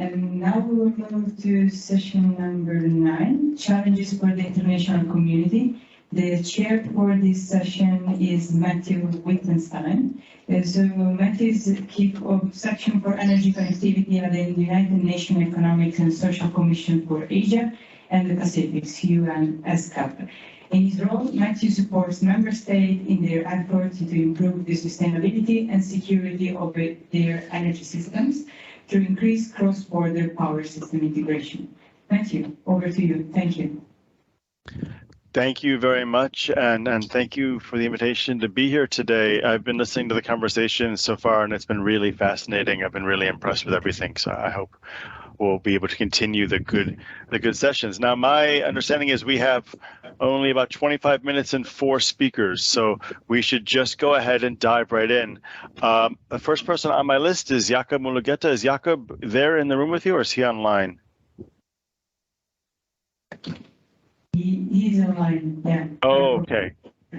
And now we will move to session number 9, Challenges for the International Community. The chair for this session is Matthew Wittgenstein. So Matthew is the chief of section for energy connectivity at the United Nations Economic and Social Commission for Asia and the Pacific, UNESCAP. In his role, Matthew supports member states in their efforts to improve the sustainability and security of their energy systems to increase cross-border power system integration. Matthew, over to you. Thank you. Thank you very much, and thank you for the invitation to be here today. I've been listening to the conversation so far, and it's been really fascinating. I've been really impressed with everything, so I hope we'll be able to continue the good sessions. Now, my understanding is we have only about 25 minutes and 4 speakers, so we should just go ahead and dive right in. The first person on my list is Yacob Mulugetta. Is Yacob there in the room with you, or is he online? He's online, yeah. Oh, okay.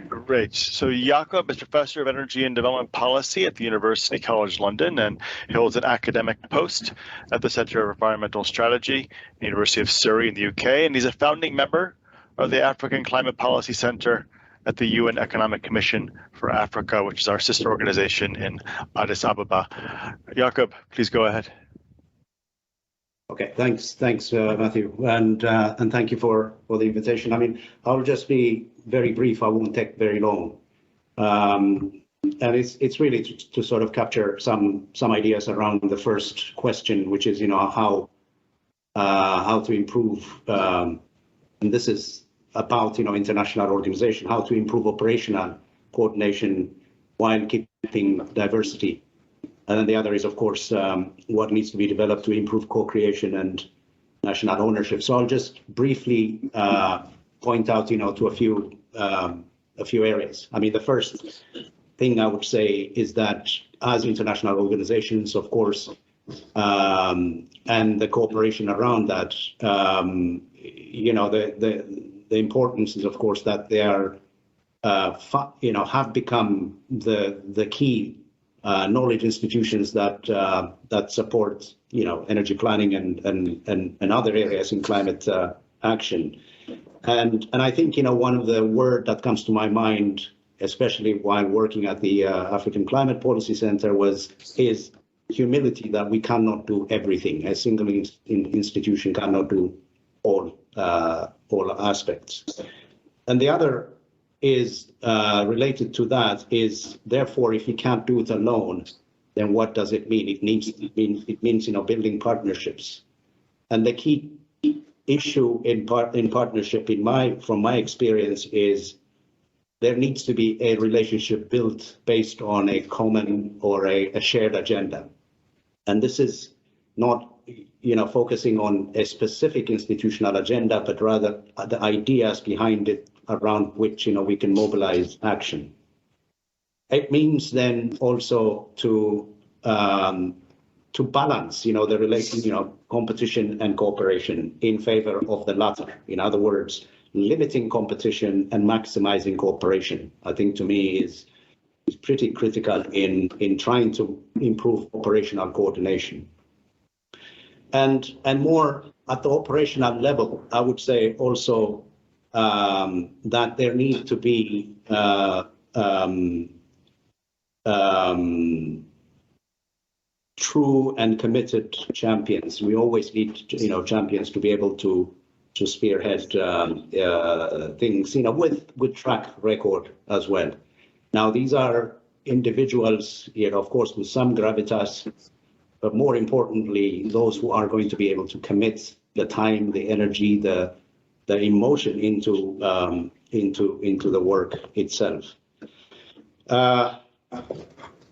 Great. So Yacob is Professor of Energy and Development Policy at the University College London and holds an academic post at the Centre of Environmental Strategy, the University of Surrey in the UK, and he's a founding member of the African Climate Policy Centre at the UN Economic Commission for Africa, which is our sister organization in Addis Ababa. Yacob, please go ahead. Okay, thanks, Matthew, and thank you for the invitation. I mean, I'll just be very brief. I won't take very long, and it's really to sort of capture some ideas around the first question, which is how to improve, and this is about international organization, how to improve operational coordination while keeping diversity. And then the other is, of course, what needs to be developed to improve co-creation and national ownership. So I'll just briefly point out, to a few areas. I mean, the first thing I would say is that as international organizations, of course, and the cooperation around that, the importance is, of course, that they are, have become the key knowledge institutions that support energy planning and other areas in climate action. And I think one of the word that comes to my mind, especially while working at the African Climate Policy Center, is humility, that we cannot do everything. A single institution cannot do all aspects. And the other is related to that is, therefore, if you can't do it alone, then what does it mean? It means building partnerships. And the key issue in partnership, from my experience, is there needs to be a relationship built based on a common or a shared agenda. And this is not focusing on a specific institutional agenda, but rather the ideas behind it, around which we can mobilize action. It means then also to balance the relation, competition and cooperation in favor of the latter. In other words, limiting competition and maximizing cooperation, I think, to me is pretty critical in trying to improve operational coordination. And more at the operational level, I would say also that there need to be true and committed champions. We always need champions to be able to spearhead things with track record as well. Now, these are individuals, of course, with some gravitas, but more importantly, those who are going to be able to commit the time, the energy, the emotion into the work itself. And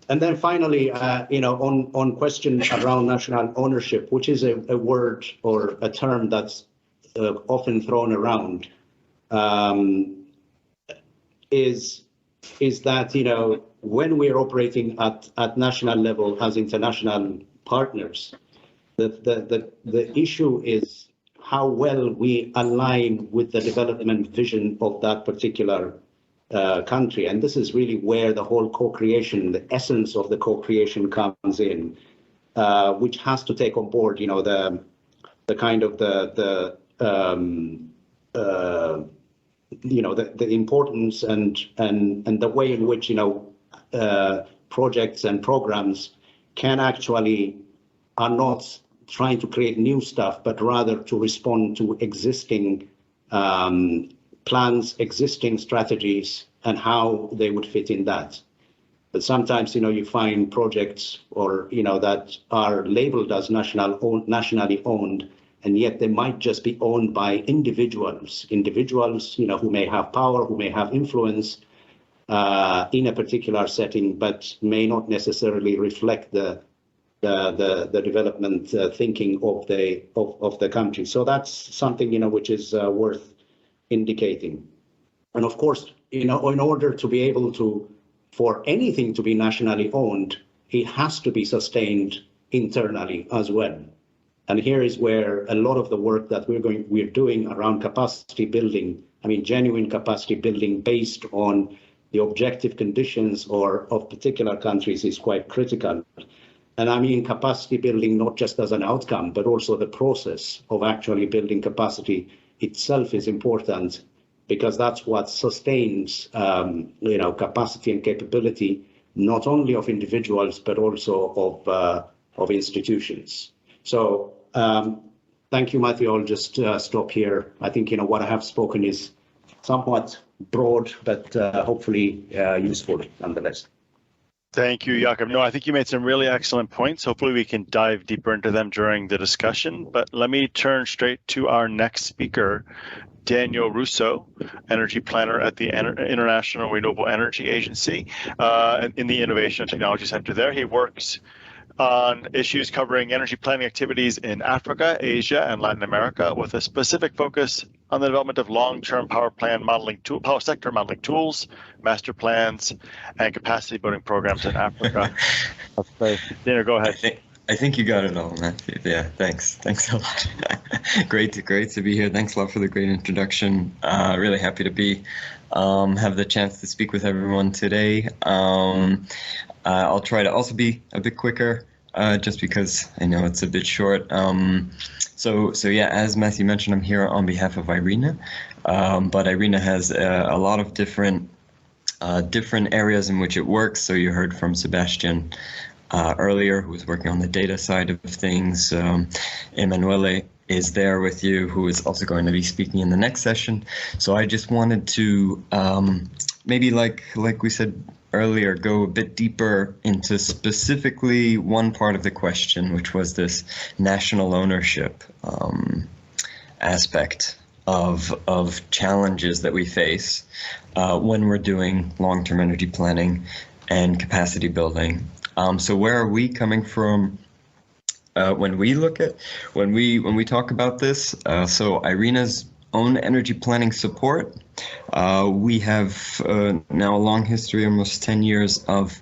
then finally, on question around national ownership, which is a word or a term that's often thrown around, is that when we're operating at national level as international partners, the issue is how well we align with the development vision of that particular country. And this is really where the whole co-creation, the essence of the co-creation comes in. which has to take on board, the kind of the importance and the way in which projects and programs can actually are not trying to create new stuff, but rather to respond to existing plans, existing strategies, and how they would fit in that. But sometimes, you find projects or, that are labeled as nationally owned, and yet they might just be owned by individuals, who may have power, who may have influence in a particular setting, but may not necessarily reflect the development thinking of the country. So that's something, which is worth indicating. And of course, in order to be able for anything to be nationally owned, it has to be sustained internally as well. And here is where a lot of the work that we're doing around capacity building, genuine capacity building based on the objective conditions of particular countries is quite critical. And capacity building not just as an outcome, but also the process of actually building capacity itself is important, because that's what sustains, capacity and capability, not only of individuals, but also of institutions. So thank you, Matthew. I'll just stop here. I think, what I have spoken is somewhat broad, but hopefully useful nonetheless. Thank you, Yacob. No, I think you made some really excellent points. Hopefully we can dive deeper into them during the discussion. But let me turn straight to our next speaker, Daniel Russo, energy planner at the International Renewable Energy Agency in the Innovation and Technology Center there. He works on issues covering energy planning activities in Africa, Asia, and Latin America, with a specific focus on the development of long-term power sector modeling tools, master plans, and capacity building programs in Africa. Daniel, go ahead. I think you got it all, Matthew. Yeah, thanks a lot. Great to be here. Thanks a lot for the great introduction. Really happy to have the chance to speak with everyone today. I'll try to also be a bit quicker, just because I know it's a bit short. So yeah, as Matthew mentioned, I'm here on behalf of IRENA, but IRENA has a lot of different areas in which it works. So you heard from Sebastian earlier, who was working on the data side of things. Emanuele is there with you, who is also going to be speaking in the next session. So I just wanted to maybe, like we said earlier, go a bit deeper into specifically one part of the question, which was this national ownership aspect of challenges that we face when we're doing long-term energy planning and capacity building. So where are we coming from when we talk about this? So IRENA's own energy planning support. We have now a long history, almost 10 years of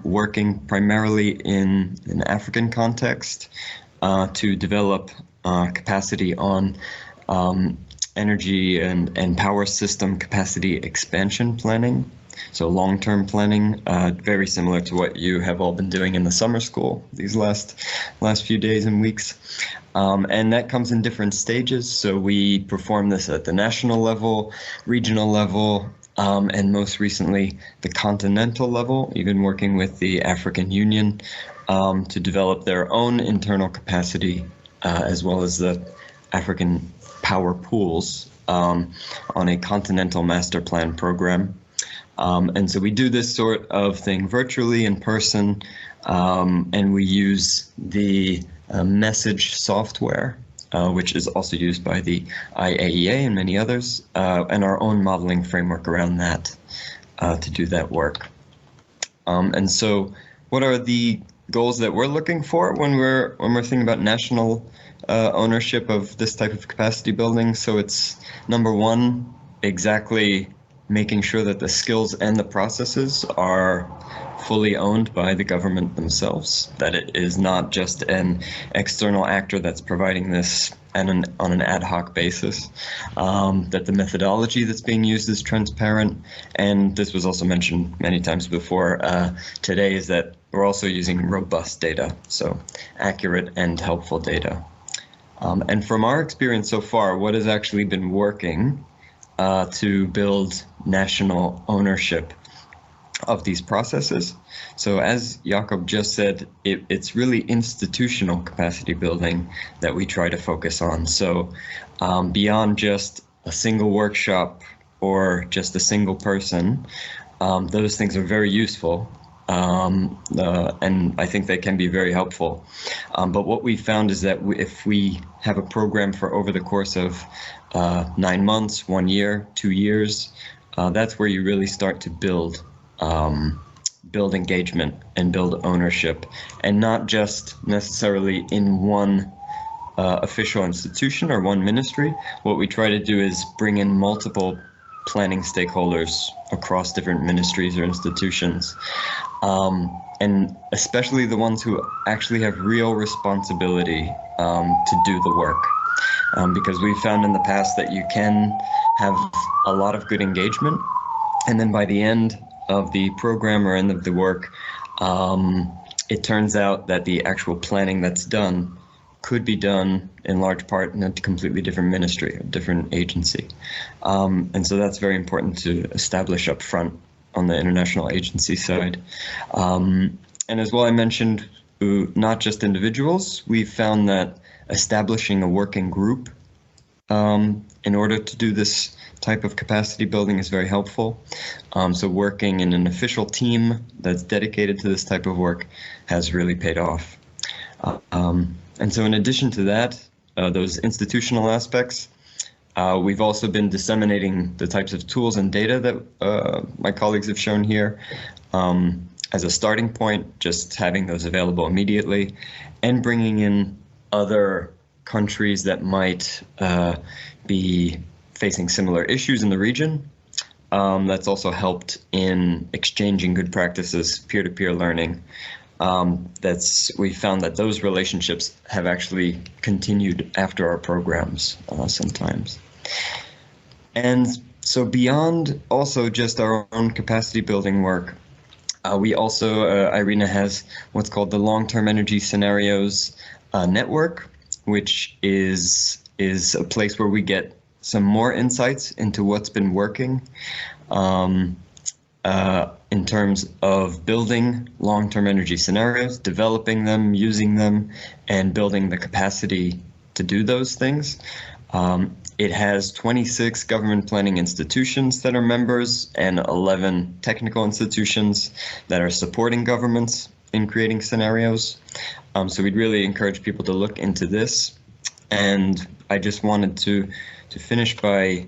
working primarily in an African context to develop capacity on energy and power system capacity expansion planning. So long-term planning, very similar to what you have all been doing in the summer school these last few days and weeks. And that comes in different stages. So we perform this at the national level, regional level, and most recently the continental level, even working with the African Union to develop their own internal capacity, as well as the African power pools on a continental master plan program. And so we do this sort of thing virtually, in person, and we use the message software, which is also used by the IAEA and many others, and our own modeling framework around that to do that work. And so what are the goals that we're looking for when we're thinking about national ownership of this type of capacity building? So it's, number one, exactly making sure that the skills and the processes are fully owned by the government themselves, that it is not just an external actor that's providing this on an ad hoc basis, that the methodology that's being used is transparent, and this was also mentioned many times before today, is that we're also using robust data, so accurate and helpful data. And from our experience so far, what has actually been working to build national ownership of these processes. So as Yacob just said, it's really institutional capacity building that we try to focus on. So beyond just a single workshop or just a single person, those things are very useful. And I think they can be very helpful. But what we found is that if we have a program for over the course of 9 months, 1 year, 2 years, that's where you really start to build engagement and build ownership, and not just necessarily in one official institution or one ministry. What we try to do is bring in multiple planning stakeholders across different ministries or institutions, and especially the ones who actually have real responsibility to do the work. Because we've found in the past that you can have a lot of good engagement, and then by the end of the program or end of the work, it turns out that the actual planning that's done could be done in large part in a completely different ministry, a different agency. And so that's very important to establish up front on the international agency side. And as well, I mentioned not just individuals. We found that establishing a working group in order to do this type of capacity building is very helpful. So working in an official team that's dedicated to this type of work has really paid off. And so in addition to that, those institutional aspects, we've also been disseminating the types of tools and data that my colleagues have shown here as a starting point, just having those available immediately, and bringing in other countries that might be facing similar issues in the region. That's also helped in exchanging good practices, peer-to-peer learning. We found that those relationships have actually continued after our programs sometimes. And so beyond also just our own capacity building work, we also, IRENA has what's called the Long-Term Energy Scenarios Network, which is a place where we get some more insights into what's been working in terms of building long-term energy scenarios, developing them, using them, and building the capacity to do those things. It has 26 government planning institutions that are members and 11 technical institutions that are supporting governments in creating scenarios. So we'd really encourage people to look into this. And I just wanted to finish by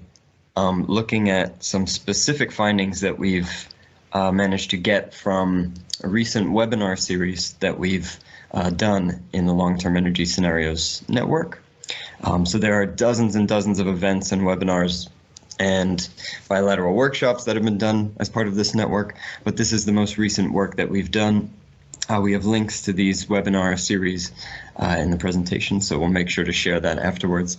looking at some specific findings that we've managed to get from a recent webinar series that we've done in the Long-Term Energy Scenarios Network. So there are dozens and dozens of events and webinars and bilateral workshops that have been done as part of this network, but this is the most recent work that we've done. We have links to these webinar series in the presentation, so we'll make sure to share that afterwards.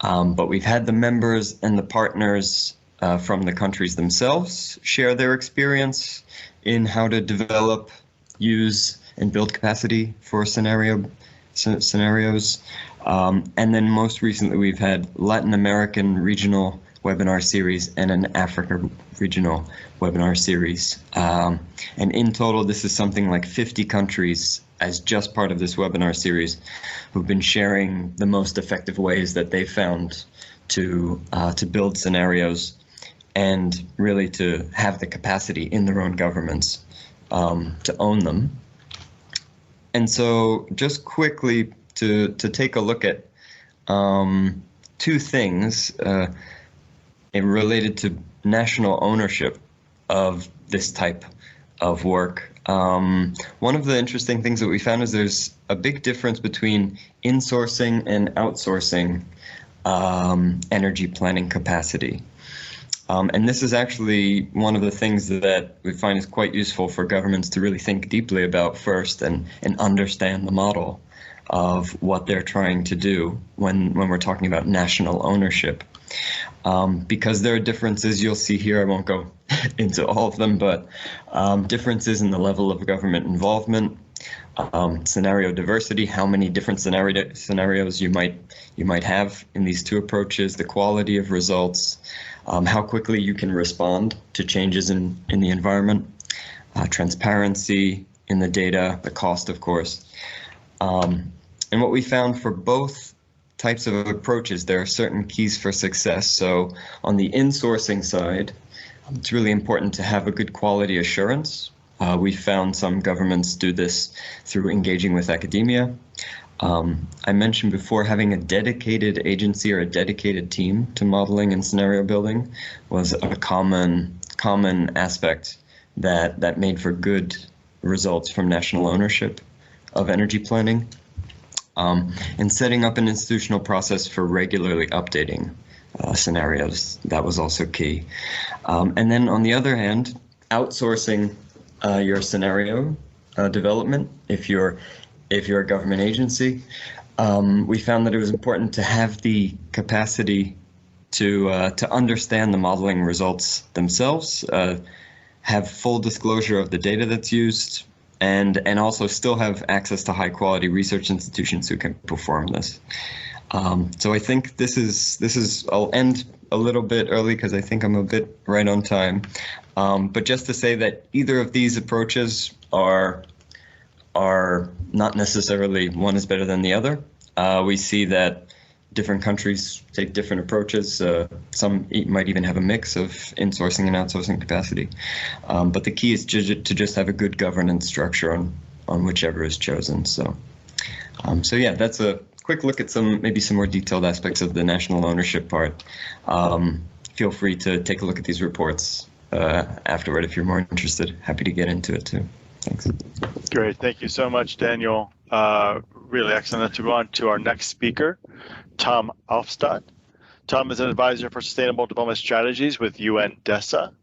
But we've had the members and the partners from the countries themselves share their experience in how to develop, use, and build capacity for scenarios. And then most recently, we've had Latin American regional webinar series and an Africa regional webinar series. And in total, this is something like 50 countries as just part of this webinar series who've been sharing the most effective ways that they found to build scenarios and really to have the capacity in their own governments to own them. And so just quickly to take a look at two things related to national ownership of this type of work. One of the interesting things that we found is there's a big difference between insourcing and outsourcing energy planning capacity. And this is actually one of the things that we find is quite useful for governments to really think deeply about first and understand the model of what they're trying to do when we're talking about national ownership. Because there are differences you'll see here. I won't go into all of them, but differences in the level of government involvement, scenario diversity, how many different scenarios you might have in these two approaches, the quality of results, how quickly you can respond to changes in the environment, transparency in the data, the cost, of course. And what we found for both types of approaches, there are certain keys for success. So on the insourcing side, it's really important to have a good quality assurance. We found some governments do this through engaging with academia. I mentioned before, having a dedicated agency or a dedicated team to modeling and scenario building was a common aspect that made for good results from national ownership of energy planning. And setting up an institutional process for regularly updating scenarios, that was also key. And then on the other hand, outsourcing your scenario development, if you're a government agency, we found that it was important to have the capacity to understand the modeling results themselves, have full disclosure of the data that's used, and also still have access to high quality research institutions who can perform this. So I think this is I'll end a little bit early because I think I'm a bit right on time. But just to say that either of these approaches are not necessarily one is better than the other. We see that different countries take different approaches. Some might even have a mix of insourcing and outsourcing capacity. But the key is to just have a good governance structure on whichever is chosen. So yeah, that's a quick look at maybe some more detailed aspects of the national ownership part. Feel free to take a look at these reports afterward if you're more interested. Happy to get into it too. Thanks. Great. Thank you so much, Daniel. Really excellent. Let's move on to our next speaker, Tom Alfstad. Tom is an advisor for sustainable development strategies with UN DESA.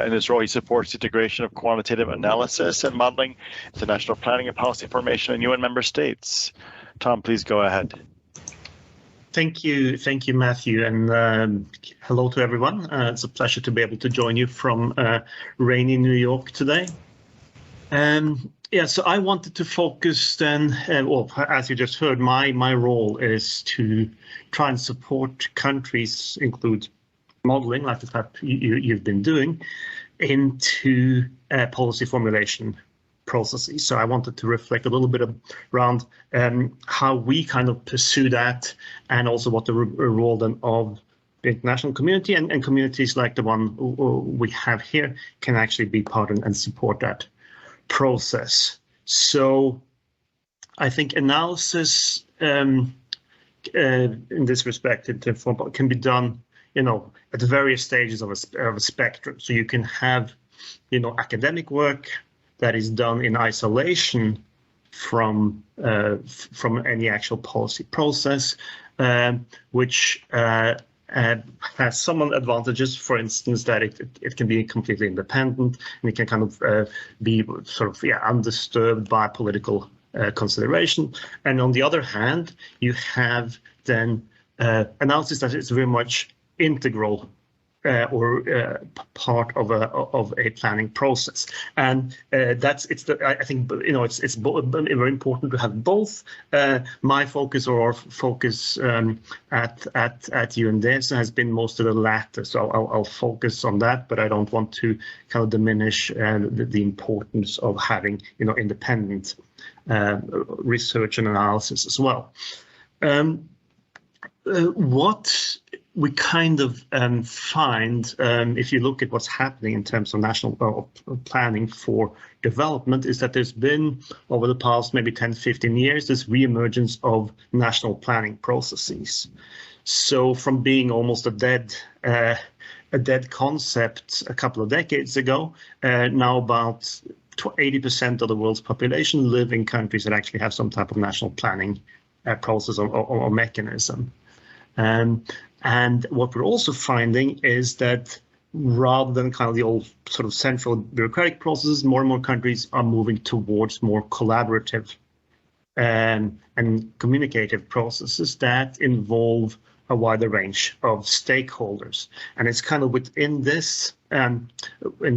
In his role, he supports the integration of quantitative analysis and modeling into national planning and policy formation in UN member states. Tom, please go ahead. Thank you, Matthew, and hello to everyone. It's a pleasure to be able to join you from rainy New York today. Yeah, so I wanted to focus then, well, as you just heard, my role is to try and support countries, include modeling, like the type you've been doing, into policy formulation processes. So I wanted to reflect a little bit around how we kind of pursue that, and also what the role then of the international community and communities like the one we have here can actually be part and support that process. So I think analysis in this respect can be done, at the various stages of a spectrum. So you can have, academic work that is done in isolation from any actual policy process, which has some advantages. For instance, that it can be completely independent, and it can kind of be sort of undisturbed by political consideration. And on the other hand, you have then analysis that is very much integral or part of a planning process, and I think it's very important to have both. My focus or our focus at UNDESA has been most of the latter, so I'll focus on that, but I don't want to kind of diminish the importance of having independent research and analysis as well. What we kind of find, if you look at what's happening in terms of national planning for development, is that there's been, over the past maybe 10, 15 years, this reemergence of national planning processes. So from being almost a dead concept a couple of decades ago, now about 80% of the world's population live in countries that actually have some type of national planning process or mechanism. And what we're also finding is that rather than kind of the old sort of central bureaucratic processes, more and more countries are moving towards more collaborative and communicative processes that involve a wider range of stakeholders. And it's kind of within this in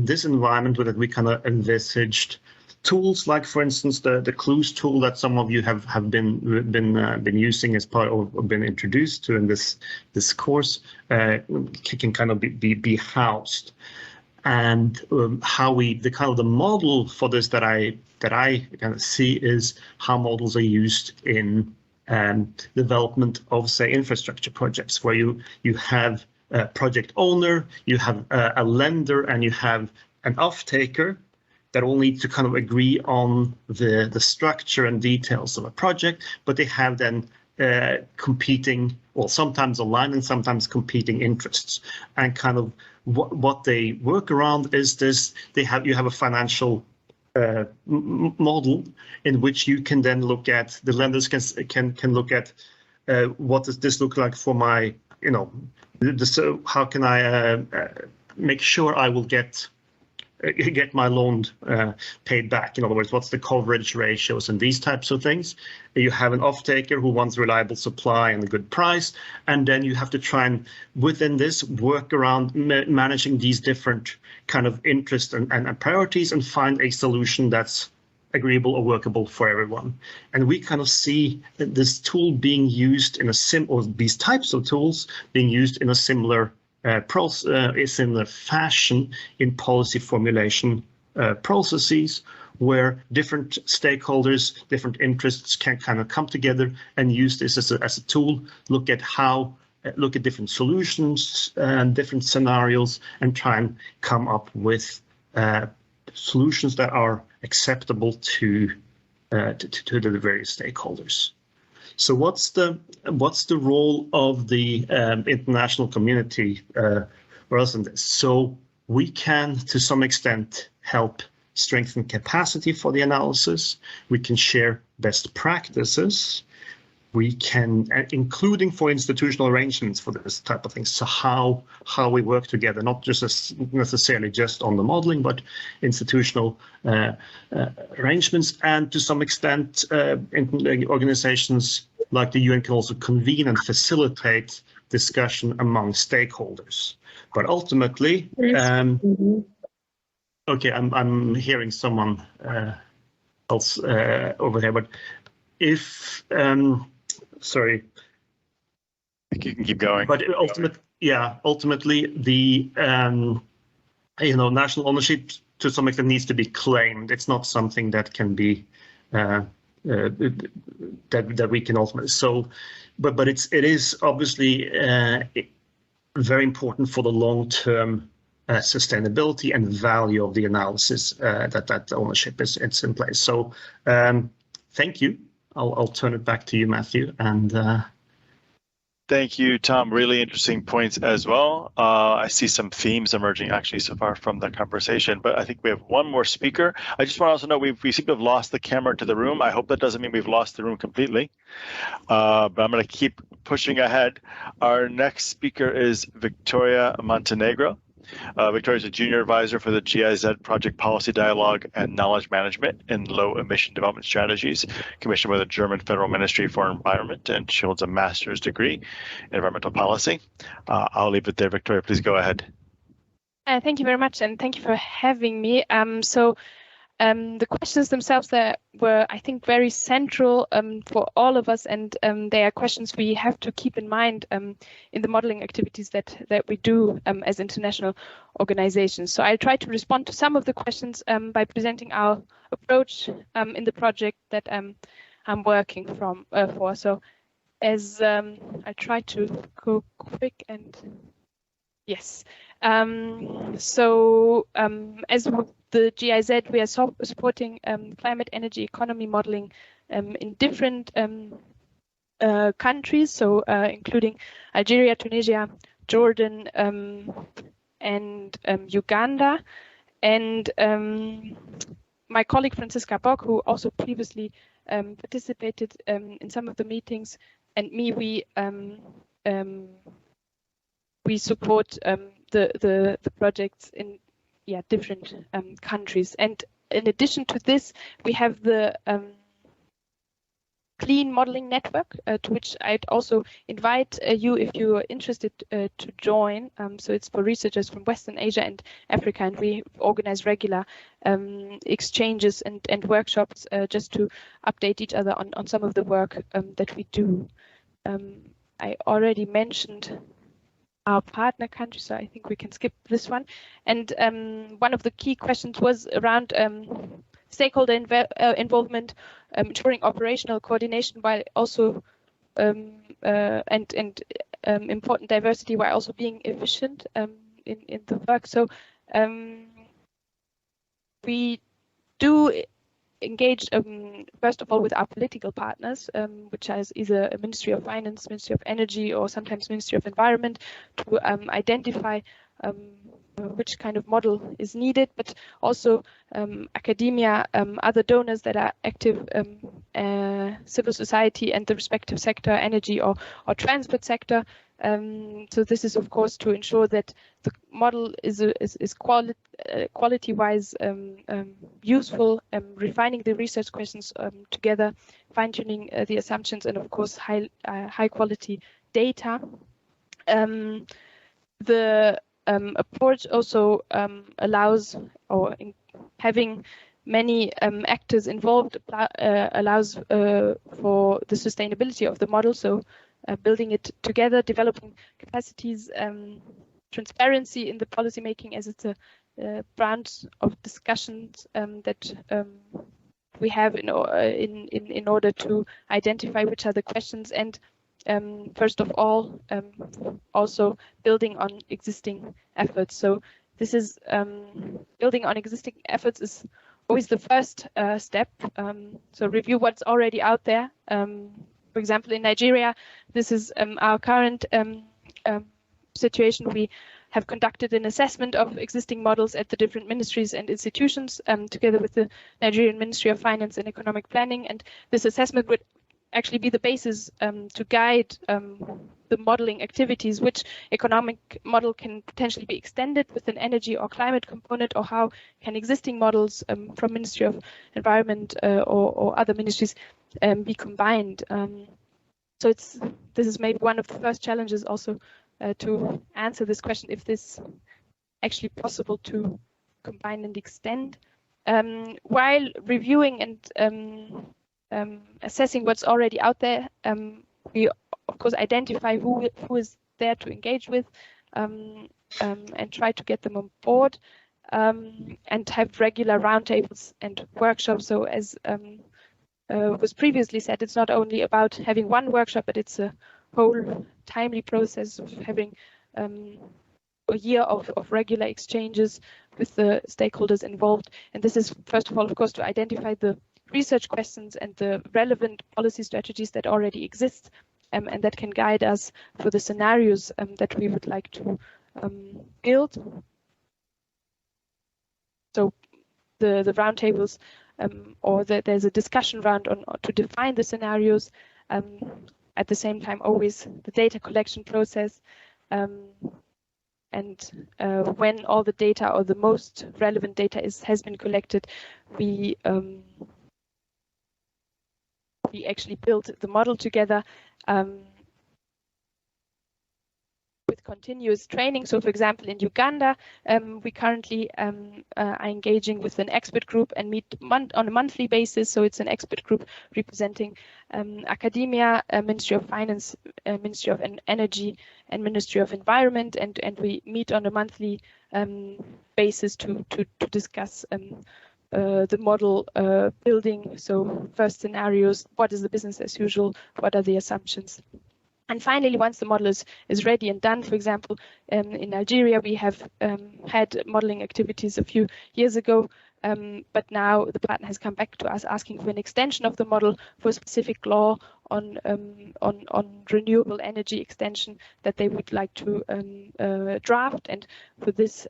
this environment that we kind of envisaged tools like, for instance, the clues tool that some of you have been using as part of, or been introduced to in this course, can kind of be housed. And how the model for this that I kind of see is how models are used in development of, say, infrastructure projects, where you have a project owner, you have a lender, and you have an off-taker that all need to kind of agree on the structure and details of a project, but they have then competing, well, sometimes aligned and sometimes competing interests. And kind of what they work around is this: you have a financial model in which you can then look at, the lenders can look at what does this look like for my, so how can I make sure I will get my loan paid back. In other words, what's the coverage ratios and these types of things. You have an off-taker who wants reliable supply and a good price, and then you have to try and, within this, work around managing these different kind of interests and priorities and find a solution that's agreeable or workable for everyone. And we kind of see this tool being used in or these types of tools being used in a similar is in the fashion in policy formulation processes, where different stakeholders, different interests can kind of come together and use this as a tool, look at different solutions and different scenarios, and try and come up with solutions that are acceptable to the various stakeholders. So what's the role of the international community for us in this? So we can, to some extent, help strengthen capacity for the analysis. We can share best practices. We can, including for institutional arrangements for this type of thing. So how we work together, not just necessarily just on the modeling, but institutional arrangements, and to some extent, organizations like the UN can also convene and facilitate discussion among stakeholders. But ultimately, okay, I'm hearing someone else over there, but if sorry, I think you can keep going. But ultimately, the national ownership to some extent needs to be claimed. It's not something that can be that we can ultimately. So, but it is obviously very important for the long-term sustainability and value of the analysis that ownership is in place. So, thank you. I'll turn it back to you, Matthew. And thank you, Tom. Really interesting points as well. I see some themes emerging actually so far from the conversation, but I think we have one more speaker. I just want to also know we seem to have lost the camera to the room. I hope that doesn't mean we've lost the room completely, but I'm going to keep pushing ahead. Our next speaker is Victoria Montenegro. Victoria is a junior advisor for the GIZ Project Policy Dialogue and Knowledge Management in Low Emission Development Strategies, commissioned by the German Federal Ministry for Environment, and she holds a master's degree in environmental policy. I'll leave it there. Victoria, please go ahead. Thank you very much, and thank you for having me. The questions themselves were, I think, very central for all of us, and they are questions we have to keep in mind in the modeling activities that we do as international organizations. So I'll try to respond to some of the questions by presenting our approach in the project that I'm working for. So as I try to go quick and yes. As the GIZ, we are supporting climate energy economy modeling in different countries, so including Algeria, Tunisia, Jordan, and Uganda. And my colleague Franziska Bock, who also previously participated in some of the meetings, and me, we we support the projects in different countries. And in addition to this, we have the Clean Modeling Network, to which I'd also invite you if you are interested to join. So it's for researchers from Western Asia and Africa, and we organize regular exchanges and workshops just to update each other on some of the work that we do. I already mentioned our partner country, so I think we can skip this one. And one of the key questions was around stakeholder involvement, ensuring operational coordination while also important diversity while also being efficient in the work. So we do engage first of all with our political partners, which is either a Ministry of Finance, Ministry of Energy, or sometimes Ministry of Environment, to identify which kind of model is needed, but also academia, other donors that are active, civil society and the respective sector, energy or transport sector. So this is of course to ensure that the model is quality-wise useful, refining the research questions together, fine-tuning the assumptions, and of course high quality data. The approach also allows, or having many actors involved allows for the sustainability of the model. So building it together, developing capacities, transparency in the policy making, as it's a branch of discussions that we have in order to identify which are the questions, and first of all, also building on existing efforts. So this is building on existing efforts is always the first step. So review what's already out there. For example, in Nigeria, this is our current situation. We have conducted an assessment of existing models at the different ministries and institutions together with the Nigerian Ministry of Finance and Economic Planning. And this assessment would actually be the basis to guide the modeling activities, which economic model can potentially be extended with an energy or climate component, or how can existing models from Ministry of Environment or other ministries be combined. So this is maybe one of the first challenges also to answer this question, if this actually possible to combine and extend. While reviewing and assessing what's already out there, we of course identify who is there to engage with, and try to get them on board, and have regular roundtables and workshops. So as was previously said, it's not only about having one workshop, but it's a whole timely process of having a year of regular exchanges with the stakeholders involved. And this is first of all, of course, to identify the research questions and the relevant policy strategies that already exist, and that can guide us for the scenarios that we would like to build. So the roundtables, or there's a discussion round on to define the scenarios. At the same time, always the data collection process, and when all the data or the most relevant data has been collected, we actually built the model together with continuous training. So for example, in Uganda, we currently are engaging with an expert group and meet on a monthly basis. So it's an expert group representing academia, Ministry of Finance, Ministry of Energy, and Ministry of Environment, and we meet on a monthly basis to discuss the model building. So first scenarios, what is the business as usual, what are the assumptions? And finally, once the model is ready and done, for example, in Nigeria, we have had modeling activities a few years ago, but now the partner has come back to us asking for an extension of the model for a specific law on renewable energy extension that they would like to draft. And for this,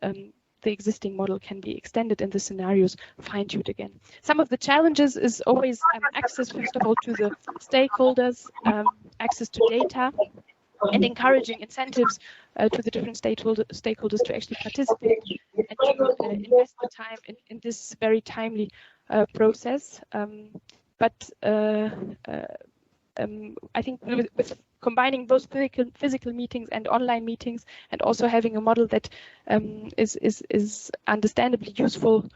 the existing model can be extended and the scenarios fine-tuned again. Some of the challenges is always access, first of all, to the stakeholders, access to data, and encouraging incentives to the different stakeholders to actually participate and to invest the time in this very timely process. But I think with combining both physical meetings and online meetings, and also having a model that is understandably useful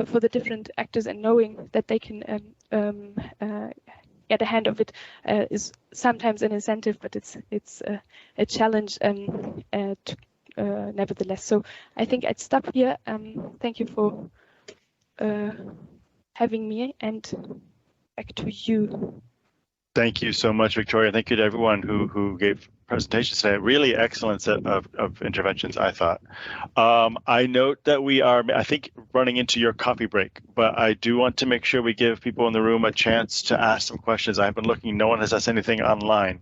for the different actors, and knowing that they can get a hand of it, is sometimes an incentive, but it's a challenge nevertheless. So I think I'd stop here. Thank you for having me, and back to you. Thank you so much, Victoria. Thank you to everyone who gave presentations today. Really excellent set of interventions, I thought. I note that we are, I think, running into your coffee break, but I do want to make sure we give people in the room a chance to ask some questions. I've been looking, no one has asked anything online.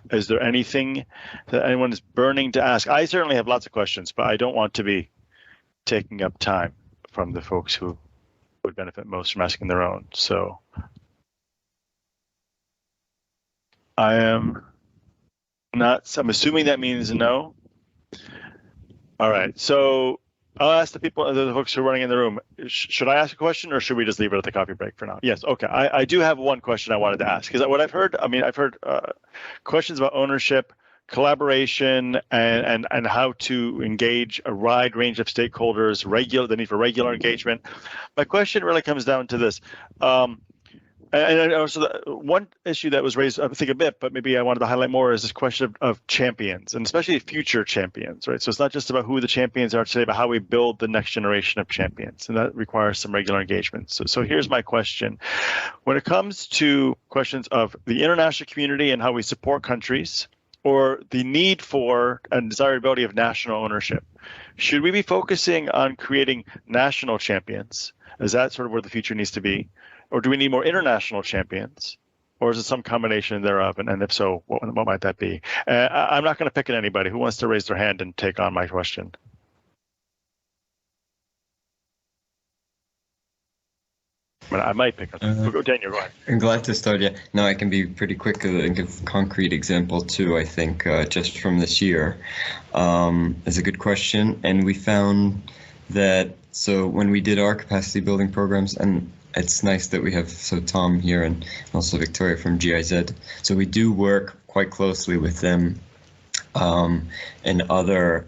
Is there anything that anyone is burning to ask? I certainly have lots of questions, but I don't want to be taking up time from the folks who would benefit most from asking their own. So I'm assuming that means no. All right, so I'll ask the folks who are running in the room, should I ask a question or should we just leave it at the coffee break for now? Yes, okay. I do have one question I wanted to ask, because what I've heard, I've heard questions about ownership, collaboration, and how to engage a wide range of stakeholders, the need for regular engagement. My question really comes down to this. And also, one issue that was raised, I think a bit, but maybe I wanted to highlight more, is this question of champions, and especially future champions, right? So it's not just about who the champions are today, but how we build the next generation of champions, and that requires some regular engagement. So here's my question. When it comes to questions of the international community and how we support countries, or the need for and desirability of national ownership, should we be focusing on creating national champions? Is that sort of where the future needs to be? Or do we need more international champions? Or is it some combination thereof? And if so, what might that be? I'm not going to pick at anybody. Who wants to raise their hand and take on my question? I might pick up. Daniel, go ahead. I'm glad to start. Yeah, no, I can be pretty quick and give a concrete example too. I think just from this year is a good question. And we found that, so when we did our capacity building programs, and it's nice that we have Tom here and also Victoria from GIZ. So we do work quite closely with them and other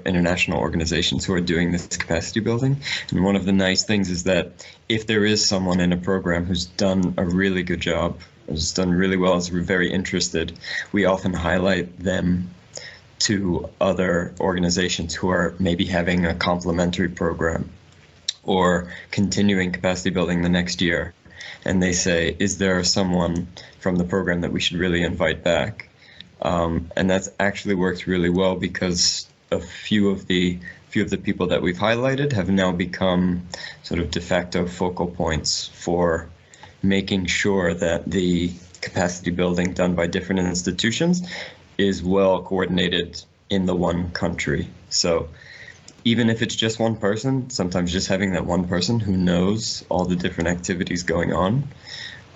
international organizations who are doing this capacity building. And one of the nice things is that if there is someone in a program who's done a really good job, has done really well, is very interested, we often highlight them to other organizations who are maybe having a complementary program or continuing capacity building the next year. And they say, is there someone from the program that we should really invite back? And that's actually worked really well, because a few of the people that we've highlighted have now become sort of de facto focal points for making sure that the capacity building done by different institutions is well coordinated in the one country. So even if it's just one person, sometimes just having that one person who knows all the different activities going on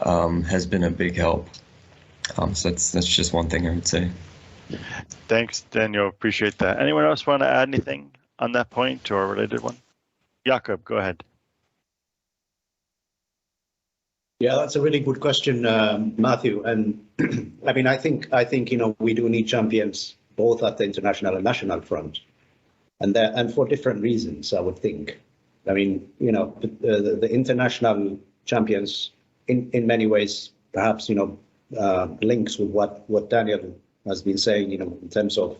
has been a big help. So that's just one thing I would say. Thanks, Daniel. Appreciate that. Anyone else want to add anything on that point or a related one? Yacob, go ahead. Yeah, that's a really good question, Matthew. And I think we do need champions both at the international and national front, and for different reasons, I would think. The international champions in many ways, perhaps, links with what Daniel has been saying, in terms of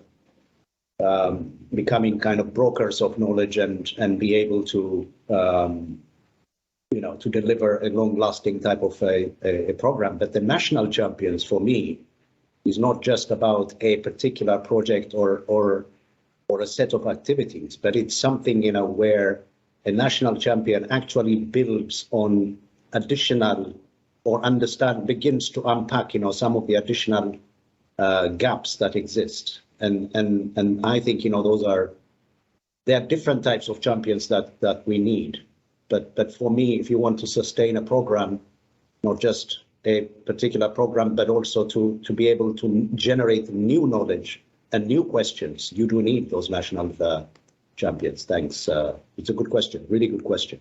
becoming kind of brokers of knowledge and be able to, to deliver a long-lasting type of a program. But the national champions, for me, is not just about a particular project or a set of activities, but it's something, where a national champion actually builds on additional or begins to unpack, some of the additional gaps that exist. And I think, there are different types of champions that we need. But for me, if you want to sustain a program, not just a particular program, but also to be able to generate new knowledge and new questions. You do need those national champions. Thanks. It's a good question, really good question.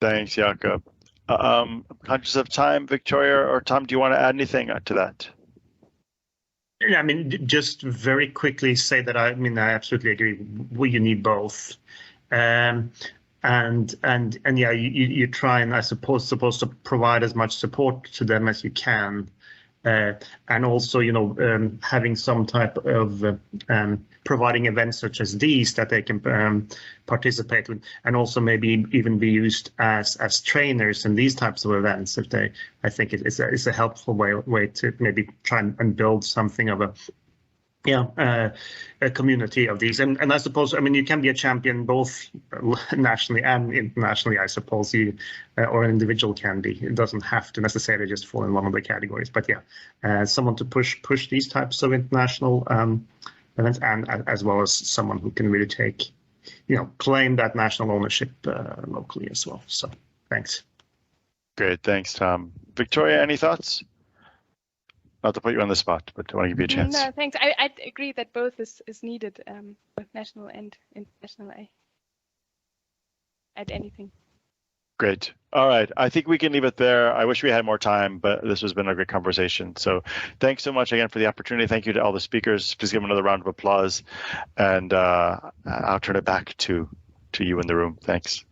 Thanks, Jakob. I'm conscious of time. Victoria or Tom, do you want to add anything to that? Yeah, I mean, just very quickly say that I absolutely agree. You need both, and yeah, you try and I suppose supposed to provide as much support to them as you can, and also having some type of providing events such as these that they can participate with, and also maybe even be used as trainers in these types of events. I think it's a helpful way to maybe try and build something of a community of these. And I suppose, you can be a champion both nationally and internationally, I suppose, or an individual can be. It doesn't have to necessarily just fall in one of the categories. But yeah, someone to push these types of international events, and as well as someone who can really claim that national ownership locally as well. So thanks. Great, thanks, Tom. Victoria, any thoughts? Not to put you on the spot, but I want to give you a chance. No, thanks. I agree that both is needed, both national and international. I add anything. Great. All right. I think we can leave it there. I wish we had more time, but this has been a great conversation. So thanks so much again for the opportunity. Thank you to all the speakers. Please give them another round of applause. And I'll turn it back to you in the room. Thanks.